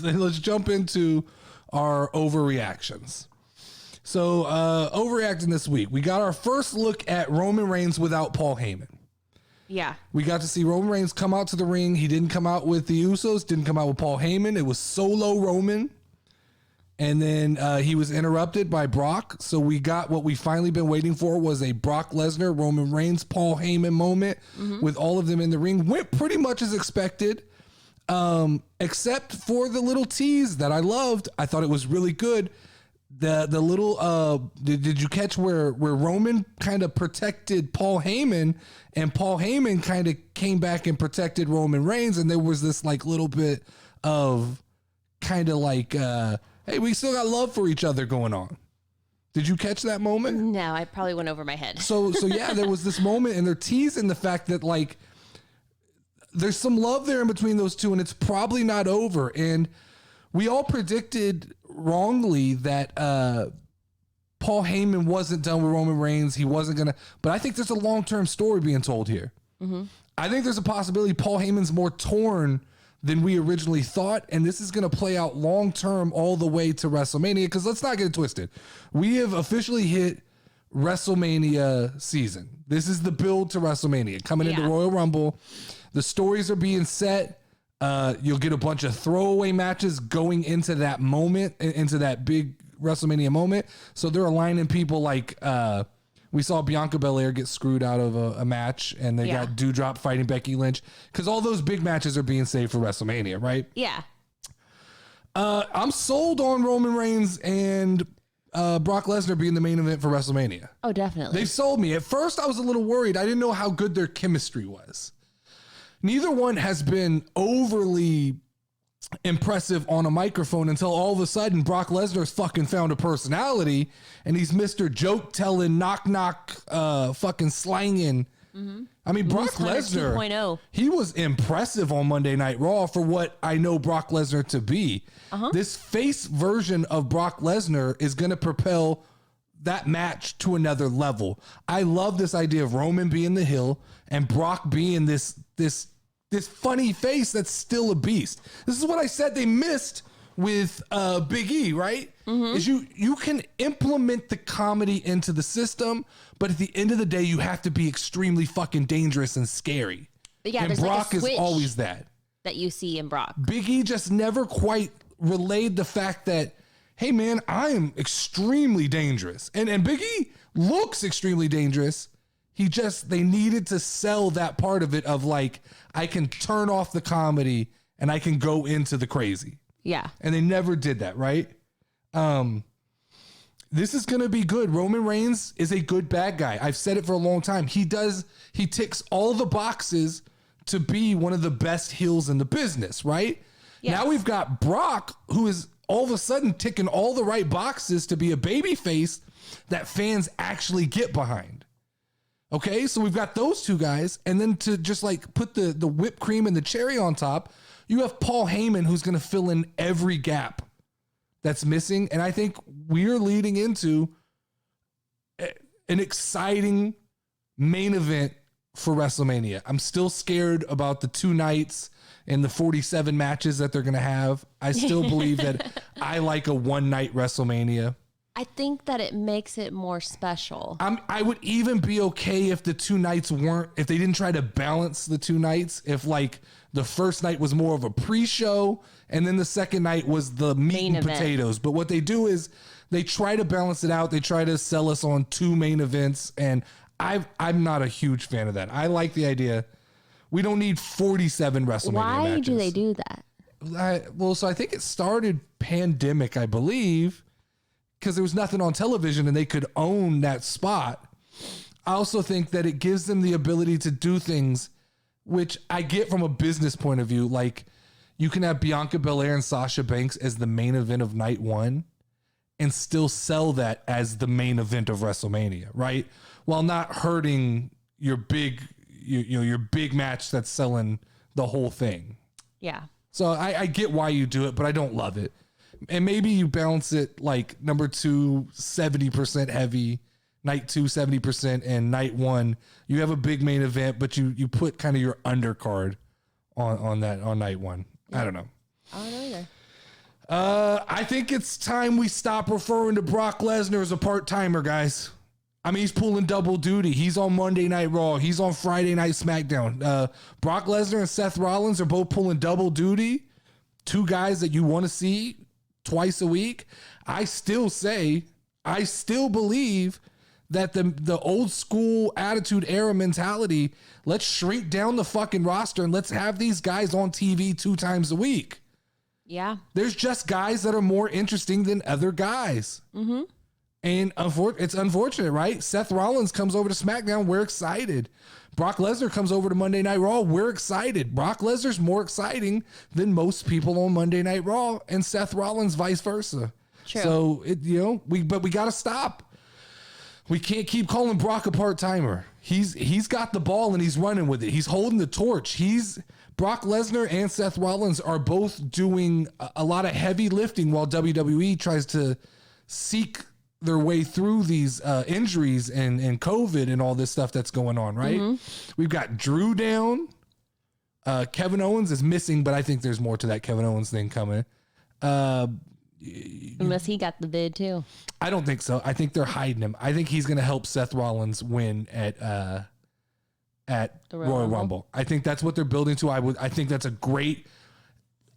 Let's jump into our overreactions. So, overreacting this week, we got our first look at Roman Reigns without Paul Heyman. Yeah. We got to see Roman Reigns come out to the ring. He didn't come out with the Usos, didn't come out with Paul Heyman. It was solo Roman. And then he was interrupted by Brock. So we got what we finally been waiting for was a Brock Lesnar, Roman Reigns, Paul Heyman moment with all of them in the ring. Went pretty much as expected, except for the little tease that I loved. I thought it was really good. The little did you catch where Roman kind of protected Paul Heyman and Paul Heyman kind of came back and protected Roman Reigns, and there was this like little bit of kind of like hey, we still got love for each other going on. Did you catch that moment? No, I probably went over my head. So yeah, there was this moment, and they're teasing the fact that like there's some love there in between those two, and it's probably not over. And we all predicted wrongly that Paul Heyman wasn't done with Roman Reigns. He wasn't gonna. But I think there's a long-term story being told here. I think there's a possibility Paul Heyman's more torn than we originally thought, and this is going to play out long-term all the way to WrestleMania, because let's not get it twisted. We have officially hit WrestleMania season. This is the build to WrestleMania. Coming into Royal Rumble, the stories are being set. You'll get a bunch of throwaway matches going into that moment, into that big WrestleMania moment. So they're aligning people like... we saw Bianca Belair get screwed out of a match, and they got Doudrop fighting Becky Lynch, because all those big matches are being saved for WrestleMania, right? Yeah. I'm sold on Roman Reigns and Brock Lesnar being the main event for WrestleMania. Oh, definitely. They sold me. At first, I was a little worried. I didn't know how good their chemistry was. Neither one has been overly impressive on a microphone until all of a sudden Brock Lesnar's fucking found a personality, and he's Mr. Joke telling, knock knock, fucking slanging. I mean, Brock Lesnar 2.0. He was impressive on Monday Night Raw for what I know Brock Lesnar to be. This face version of Brock Lesnar is going to propel that match to another level. I love this idea of Roman being the heel and Brock being this funny face that's still a beast. This is what I said they missed with Big E, right? Is you can implement the comedy into the system, but at the end of the day, you have to be extremely fucking dangerous and scary. Yeah, and Brock is always that you see in Brock. Big E just never quite relayed the fact that, hey man, I am extremely dangerous. And Big E looks extremely dangerous. They needed to sell that part of it of like, I can turn off the comedy and I can go into the crazy. Yeah. And they never did that, right? This is going to be good. Roman Reigns is a good bad guy. I've said it for a long time. He ticks all the boxes to be one of the best heels in the business, right? Yes. Now we've got Brock, who is all of a sudden ticking all the right boxes to be a baby face that fans actually get behind. Okay, so we've got those two guys, and then to just like put the whipped cream and the cherry on top, you have Paul Heyman, who's going to fill in every gap that's missing. And I think we're leading into an exciting main event for WrestleMania. I'm still scared about the 2 nights and the 47 matches that they're going to have. I still believe that I like a 1-night WrestleMania. I think that it makes it more special. I would even be okay if the 2 nights if they didn't try to balance the 2 nights. If like the first night was more of a pre-show and then the second night was the meat and potatoes. But what they do is they try to balance it out. They try to sell us on 2 main events. And I'm not a huge fan of that. I like the idea. We don't need 47 WrestleMania Why matches. do they do that? So I think it started pandemic, I believe, because there was nothing on television and they could own that spot. I also think that it gives them the ability to do things, which I get from a business point of view. Like you can have Bianca Belair and Sasha Banks as the main event of night 1 and still sell that as the main event of WrestleMania, right? While not hurting your big match that's selling the whole thing. Yeah. So I get why you do it, but I don't love it. And maybe you balance it like number 2, 70% heavy, night 2, 70%, and night 1, you have a big main event, but you put kind of your undercard on night 1. I don't know. I don't know either. I think it's time we stop referring to Brock Lesnar as a part-timer, guys. I mean, he's pulling double duty. He's on Monday Night Raw. He's on Friday Night SmackDown. Brock Lesnar and Seth Rollins are both pulling double duty. Two guys that you want to see twice a week. I still believe that the old school Attitude Era mentality, let's shrink down the fucking roster and let's have these guys on TV 2 times a week. Yeah. There's just guys that are more interesting than other guys. Mm-hmm. And it's unfortunate, right? Seth Rollins comes over to SmackDown. We're excited. Brock Lesnar comes over to Monday Night Raw. We're excited. Brock Lesnar's more exciting than most people on Monday Night Raw, and Seth Rollins vice versa. True. So, we got to stop. We can't keep calling Brock a part-timer. He's got the ball and he's running with it. He's holding the torch. Brock Lesnar and Seth Rollins are both doing a lot of heavy lifting while WWE tries to seek their way through these injuries and COVID and all this stuff that's going on, right? Mm-hmm. We've got Drew down. Kevin Owens is missing, but I think there's more to that Kevin Owens thing coming. Unless he got the bid too. I don't think so. I think they're hiding him. I think he's going to help Seth Rollins win at the Royal Rumble. I think that's what they're building to. I think that's a great,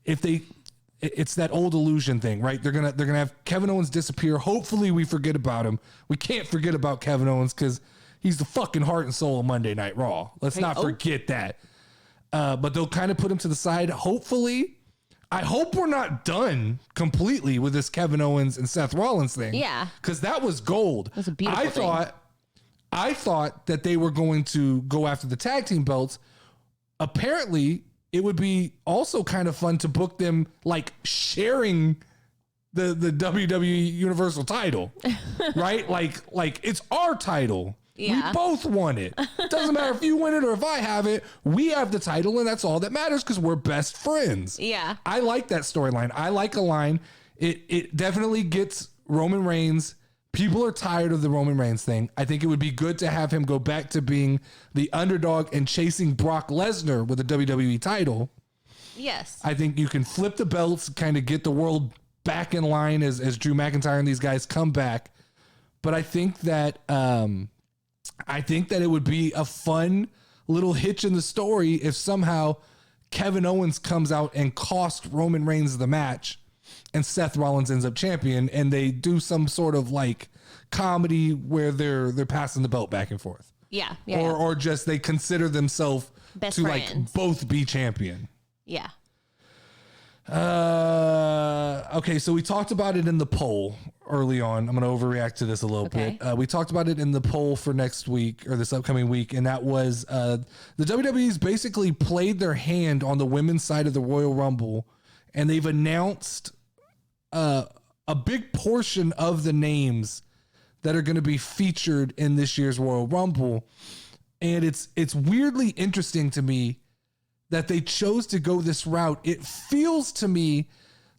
it's that old illusion thing, right? They're gonna have Kevin Owens disappear. Hopefully we forget about him. We can't forget about Kevin Owens because he's the fucking heart and soul of Monday Night Raw. Let's not forget that. But they'll kind of put him to the side. Hopefully, I hope we're not done completely with this Kevin Owens and Seth Rollins thing. Yeah, because that was gold. That's a beautiful thing. I thought that they were going to go after the tag team belts. Apparently, it would be also kind of fun to book them like sharing the WWE Universal title, right? Like it's our title. Yeah. We both won it. Doesn't matter if you win it or if I have it. We have the title, and that's all that matters because we're best friends. Yeah. I like that storyline. I like a line. It definitely gets Roman Reigns. People are tired of the Roman Reigns thing. I think it would be good to have him go back to being the underdog and chasing Brock Lesnar with a WWE title. Yes. I think you can flip the belts, kind of get the world back in line as Drew McIntyre and these guys come back. But I think that it would be a fun little hitch in the story if somehow Kevin Owens comes out and cost Roman Reigns the match and Seth Rollins ends up champion, and they do some sort of like comedy where they're passing the belt back and forth. Yeah. Or just they consider themselves best to friends. Like both be champion. Yeah. Okay, so we talked about it in the poll early on. I'm going to overreact to this a little bit. We talked about it in the poll for next week or this upcoming week, and that was the WWE's basically played their hand on the women's side of the Royal Rumble, and they've announced a big portion of the names that are going to be featured in this year's Royal Rumble. And it's weirdly interesting to me that they chose to go this route. It feels to me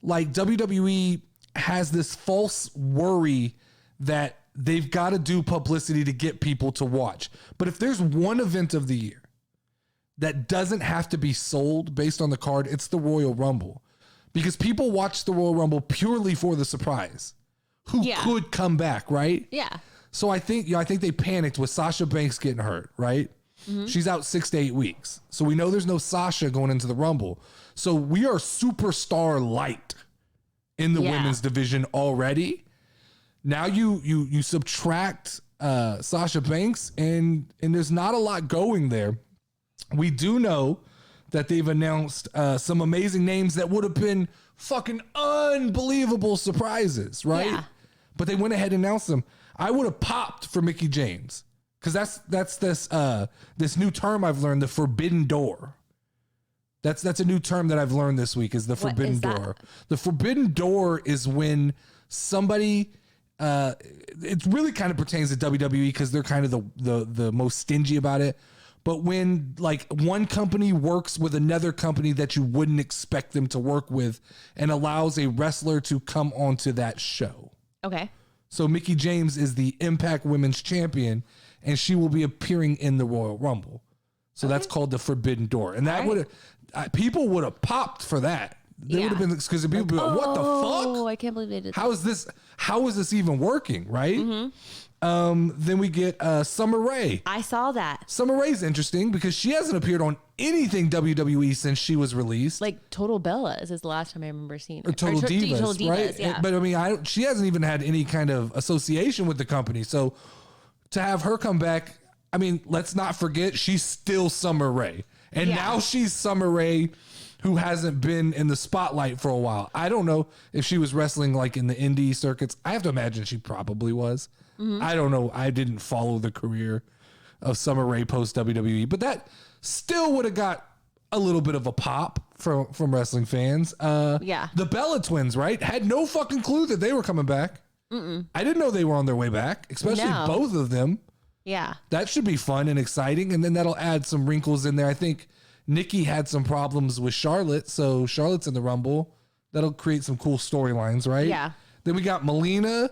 like WWE has this false worry that they've got to do publicity to get people to watch. But if there's one event of the year that doesn't have to be sold based on the card, it's the Royal Rumble. Because people watch the Royal Rumble purely for the surprise. Who could come back, right? Yeah. So I think they panicked with Sasha Banks getting hurt, right? Mm-hmm. She's out 6 to 8 weeks. So we know there's no Sasha going into the Rumble. So we are superstar light in the women's division already. Now you subtract Sasha Banks and there's not a lot going there. We do know that they've announced some amazing names that would have been fucking unbelievable surprises, right? Yeah. But they went ahead and announced them. I would have popped for Mickie James because that's this new term I've learned, the Forbidden Door. That's a new term that I've learned this week is the Forbidden Door. The Forbidden Door is when somebody it really kind of pertains to WWE because they're kind of the most stingy about it. But when like one company works with another company that you wouldn't expect them to work with and allows a wrestler to come onto that show. Okay. So Mickie James is the Impact Women's Champion and she will be appearing in the Royal Rumble. So that's called the Forbidden Door. And that people would have popped for that. They would have been, because people would be like, what the fuck? Oh, I can't believe they did that. How is this even working, right? Then we get Summer Rae. I saw that. Summer Rae's interesting because she hasn't appeared on anything WWE since she was released. Like Total Bellas is the last time I remember seeing her. Or Total Divas, Total Divas, right? yeah. But I mean, she hasn't even had any kind of association with the company. So to have her come back, I mean, let's not forget she's still Summer Rae. And now she's Summer Rae, who hasn't been in the spotlight for a while. I don't know if she was wrestling like in the indie circuits. I have to imagine she probably was. I don't know. I didn't follow the career of Summer Rae post WWE, but that still would have got a little bit of a pop from wrestling fans. The Bella Twins, right? Had no fucking clue that they were coming back. I didn't know they were on their way back, especially both of them. Yeah. That should be fun and exciting. And then that'll add some wrinkles in there. I think Nikki had some problems with Charlotte, so Charlotte's in the Rumble. That'll create some cool storylines, right? Yeah. Then we got Melina.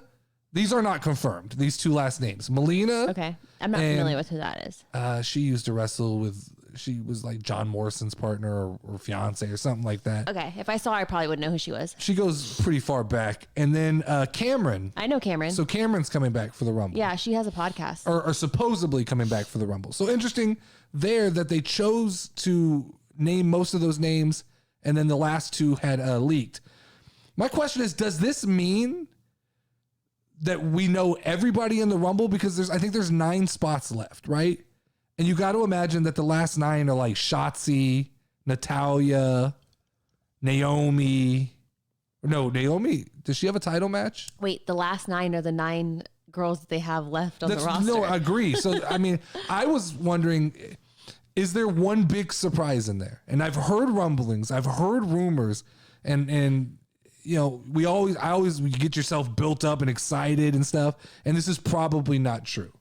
These are not confirmed, these two last names. Melina. Okay. I'm not familiar with who that is. She used to wrestle with, she was like John Morrison's partner or fiance or something like that. Okay. If I saw her, I probably would know who she was. She goes pretty far back. And then Cameron. I know Cameron. So Cameron's coming back for the Rumble. Yeah, she has a podcast. Or supposedly coming back for the Rumble. So interesting there that they chose to name most of those names, and then the last two had leaked. My question is, does this mean that we know everybody in the Rumble? Because I think there's 9 spots left, right? And you got to imagine that the last 9 are like Shotzi, Natalya, Naomi. No, Naomi, does she have a title match? Wait, the last 9 are the 9 girls that they have left on the roster. No, I agree. So, I mean, I was wondering, is there one big surprise in there? And I've heard rumblings, I've heard rumors, and you know, you get yourself built up and excited and stuff, and this is probably not true.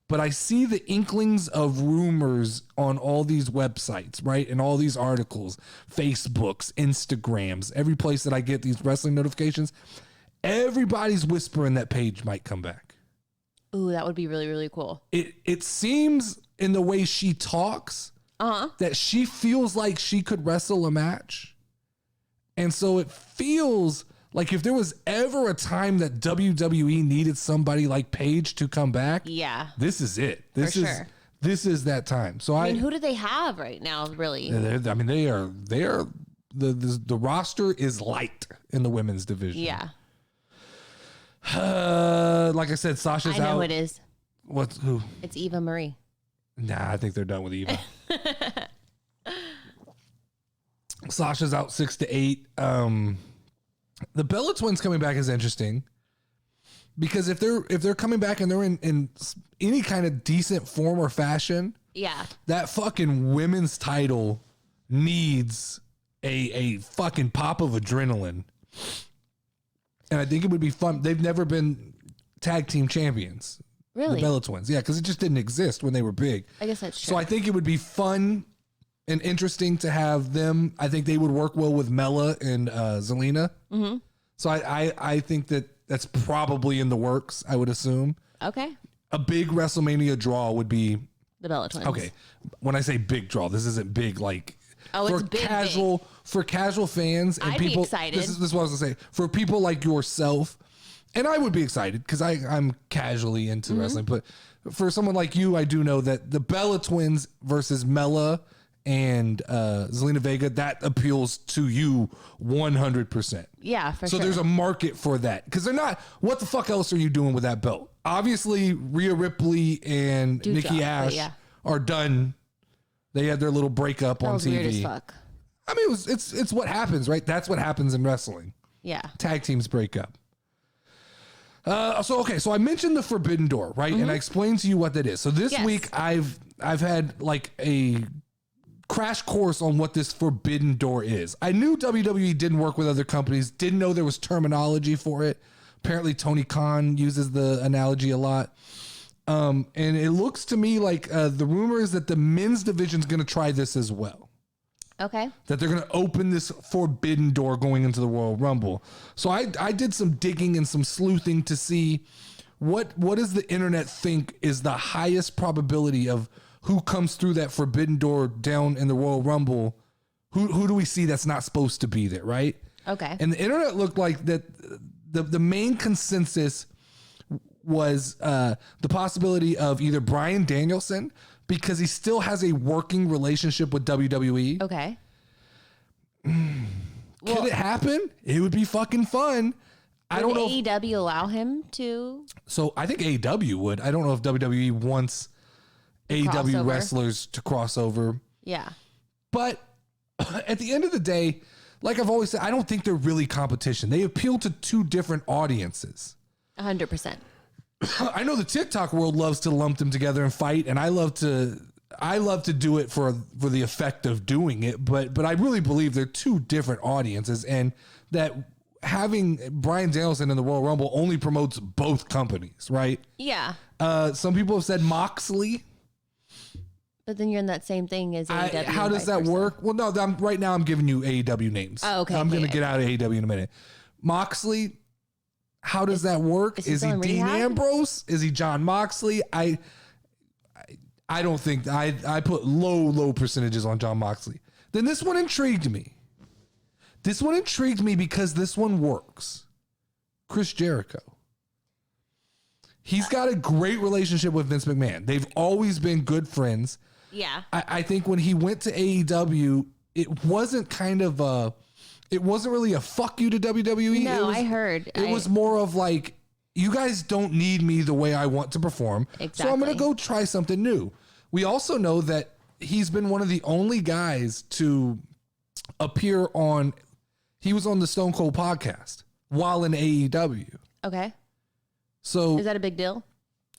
But I see the inklings of rumors on all these websites, right? And all these articles, Facebooks, Instagrams, every place that I get these wrestling notifications, everybody's whispering that Paige might come back. Ooh, that would be really, really cool. It seems in the way she talks that she feels like she could wrestle a match. And so it feels like if there was ever a time that WWE needed somebody like Paige to come back, this is it. This is that time. So I mean, who do they have right now, really? I mean, they are the roster is light in the women's division. Yeah. Like I said, Sasha's out. I know who it is. Who? It's Eva Marie. Nah, I think they're done with Eva. Sasha's out 6 to 8. The Bella Twins coming back is interesting because if they're coming back and they're in any kind of decent form or fashion, that fucking women's title needs a fucking pop of adrenaline. And I think it would be fun. They've never been tag team champions. Really? The Bella Twins. Yeah, because it just didn't exist when they were big. I guess that's true. So I think it would be fun and interesting to have them. I think they would work well with Mella and Zelina. Mm-hmm. So I think that's probably in the works, I would assume. Okay. A big WrestleMania draw would be the Bella Twins. Okay. When I say big draw, this isn't big like it's big, casual for casual fans and I'd people. Be excited. This is what I was gonna say. For people like yourself, and I would be excited because I'm casually into wrestling, but for someone like you, I do know that the Bella Twins versus Mella and Zelina Vega, that appeals to you 100%. Yeah, for so sure. There's a market for that because they're not. What the fuck else are you doing with that belt? Obviously, Rhea Ripley and Nikki Ash are done. They had their little breakup on TV. Weird as fuck. I mean, it's what happens, right? That's what happens in wrestling. Yeah. Tag teams break up. So I mentioned the Forbidden Door, right? And I explained to you what that is. So this week I've had like a crash course on what this Forbidden Door is. I knew WWE didn't work with other companies, didn't know there was terminology for it. Apparently Tony Khan uses the analogy a lot. And it looks to me like the rumor is that the men's division is going to try this as well. Okay. That they're going to open this Forbidden Door going into the Royal Rumble. So I did some digging and some sleuthing to see what does the internet think is the highest probability of who comes through that Forbidden Door down in the Royal Rumble Who do we see that's not supposed to be there, right? Okay. And the internet looked like that the main consensus was the possibility of either Bryan Danielson, because he still has a working relationship with WWE. Okay. Could it happen? It would be fucking fun. I don't know. Would AEW allow him to? So I think AEW would. I don't know if WWE wants AEW wrestlers to cross over. Yeah. But at the end of the day, like I've always said, I don't think they're really competition. They appeal to two different audiences. 100%. I know the TikTok world loves to lump them together and fight, and I love to do it for the effect of doing it, but I really believe they're two different audiences, and that having Bryan Danielson in the Royal Rumble only promotes both companies, right? Yeah. Some people have said Moxley. But then you're in that same thing as AEW. How does that work? Well, no, right now I'm giving you AEW names. Oh, okay. I'm going to get out of AEW in a minute. Moxley, how does that work? Is he Dean Ambrose? Is he John Moxley? I don't think I put low percentages on John Moxley. Then this one intrigued me. This one intrigued me because this one works. Chris Jericho. He's got a great relationship with Vince McMahon. They've always been good friends. Yeah. I think when he went to AEW, it wasn't it wasn't really a fuck you to WWE. No, I heard. It was more of like, you guys don't need me the way I want to perform. Exactly. So I'm going to go try something new. We also know that he's been one of the only guys to appear he was on the Stone Cold podcast while in AEW. Okay. So is that a big deal?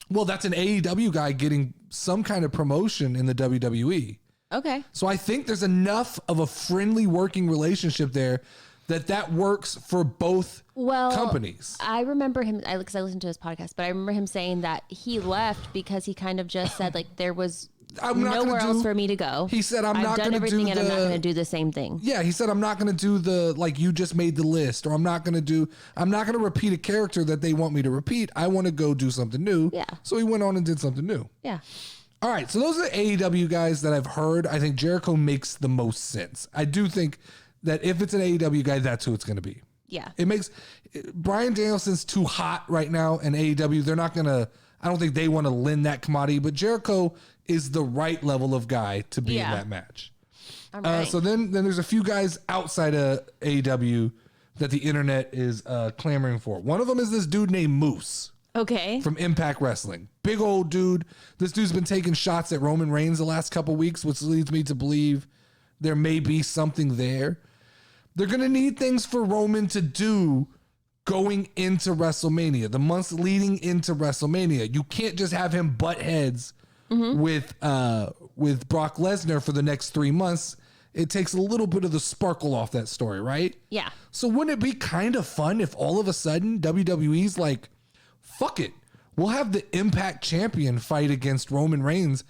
Well, that's an AEW guy getting some kind of promotion in the WWE. Okay. So I think there's enough of a friendly working relationship there that works for both companies. I remember him, because I listened to his podcast, but I remember him saying that he left because he kind of just said, like, there was nowhere else for me to go. He said, I've done everything and I'm not going to do the same thing. Yeah, he said, I'm not going to do the, like, you just made the list, or I'm not going to repeat a character that they want me to repeat. I want to go do something new. Yeah. So he went on and did something new. Yeah. All right, so those are the AEW guys that I've heard. I think Jericho makes the most sense. I do think that if it's an AEW guy, that's who it's going to be. Yeah. Bryan Danielson's too hot right now, and AEW, they're not going to, I don't think they want to lend that commodity, but Jericho is the right level of guy to be in that match. All right. So then there's a few guys outside of AEW that the internet is clamoring for. One of them is this dude named Moose. Okay. From Impact Wrestling. Big old dude. This dude's been taking shots at Roman Reigns the last couple weeks, which leads me to believe there may be something there. They're going to need things for Roman to do going into WrestleMania, the months leading into WrestleMania. You can't just have him butt heads with Brock Lesnar for the next 3 months. It takes a little bit of the sparkle off that story, right? Yeah. So wouldn't it be kind of fun if all of a sudden WWE's like, fuck it, we'll have the Impact champion fight against Roman Reigns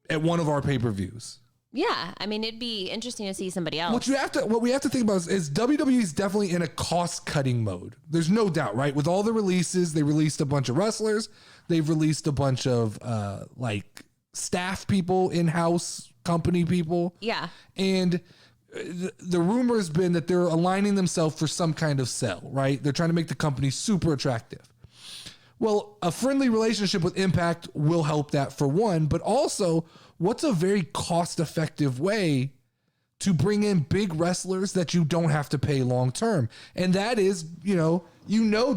at one of our pay-per-views? Yeah, I mean, it'd be interesting to see somebody else. What we have to think about is WWE is definitely in a cost-cutting mode. There's no doubt, right? With all the releases, they released a bunch of wrestlers. They've released a bunch of like staff people, in-house company people. Yeah. And the rumor has been that they're aligning themselves for some kind of sell, right? They're trying to make the company super attractive. Well, a friendly relationship with Impact will help that for one, but also what's a very cost-effective way to bring in big wrestlers that you don't have to pay long term? And that is,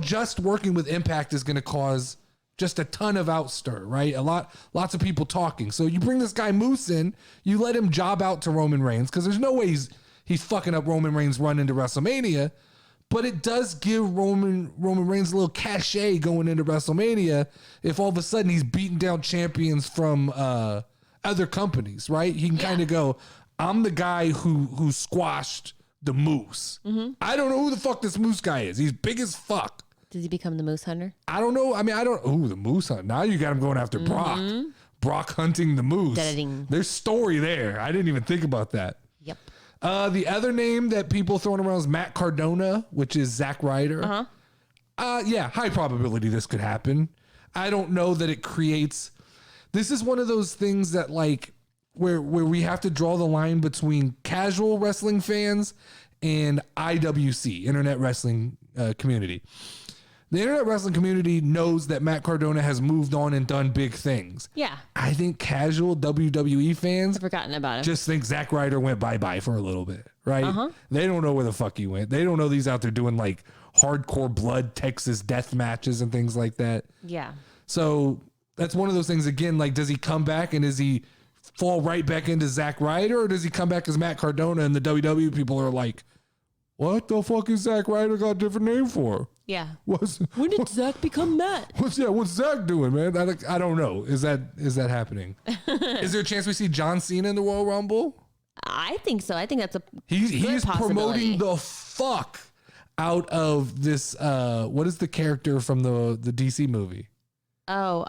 just working with Impact is going to cause just a ton of outstir, right? Lots of people talking. So you bring this guy Moose in, you let him job out to Roman Reigns, because there's no way he's fucking up Roman Reigns' run into WrestleMania. But it does give Roman Reigns a little cachet going into WrestleMania if all of a sudden he's beating down champions from other companies, right? He can kind of go, I'm the guy who squashed the Moose. Mm-hmm. I don't know who the fuck this Moose guy is. He's big as fuck. Does he become the Moose Hunter? I don't know. I mean, the Moose Hunter. Now you got him going after Brock. Brock hunting the Moose. Da-da-ding. There's story there. I didn't even think about that. Yep. The other name that people throwing around is Matt Cardona, which is Zack Ryder. Yeah, high probability this could happen. I don't know that it creates. This is one of those things that, like, where we have to draw the line between casual wrestling fans and IWC, Internet Wrestling Community. The Internet Wrestling Community knows that Matt Cardona has moved on and done big things. Yeah. I think casual WWE fans I've forgotten about him. Just think Zack Ryder went bye-bye for a little bit, right? They don't know where the fuck he went. They don't know he's out there doing like hardcore blood Texas death matches and things like that. Yeah. So that's one of those things, again, like, does he come back and does he fall right back into Zack Ryder, or does he come back as Matt Cardona and the WWE people are like, what the fuck is Zack Ryder got a different name for? Yeah. When did Zack become Matt? What's Zack doing, man? I don't know. Is that happening? Is there a chance we see John Cena in the Royal Rumble? I think so. I think that's a he's promoting the fuck out of this. What is the character from the DC movie? Oh,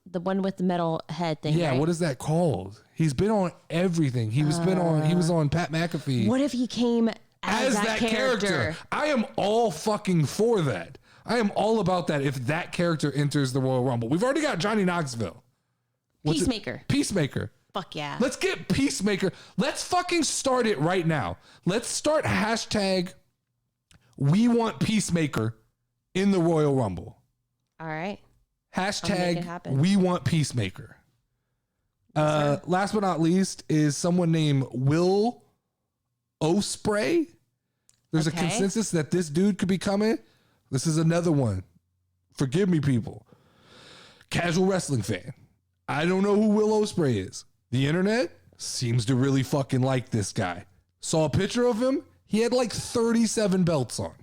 the one with the metal head thing. Yeah, right? What is that called? He's been on everything. He was on Pat McAfee. What if he came as that character? I am all fucking for that. I am all about that if that character enters the Royal Rumble. We've already got Johnny Knoxville. Peacemaker. Fuck yeah. Let's get Peacemaker. Let's fucking start it right now. Let's start hashtag we want Peacemaker in the Royal Rumble. All right. Hashtag we want Peacemaker. Last but not least is someone named Will Ospreay. There's a consensus that this dude could be coming. This is another one. Forgive me, people. Casual wrestling fan. I don't know who Will Ospreay is. The internet seems to really fucking like this guy. Saw a picture of him. He had like 37 belts on.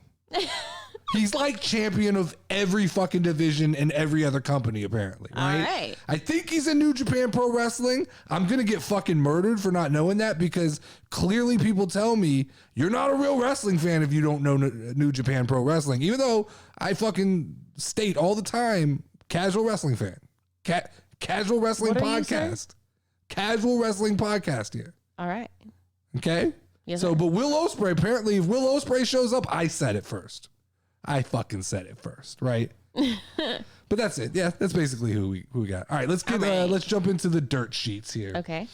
He's like champion of every fucking division in every other company, apparently. Right? All right. I think he's in New Japan Pro Wrestling. I'm going to get fucking murdered for not knowing that, because clearly people tell me you're not a real wrestling fan if you don't know New Japan Pro Wrestling, even though I fucking state all the time, casual wrestling fan. Casual wrestling podcast. Casual wrestling podcast here. All right. Okay? Yes, but Will Ospreay, apparently if Will Ospreay shows up, I said it first. I fucking said it first, right? But that's it. Yeah, that's basically who we got. All right, let's jump into the dirt sheets here. Okay.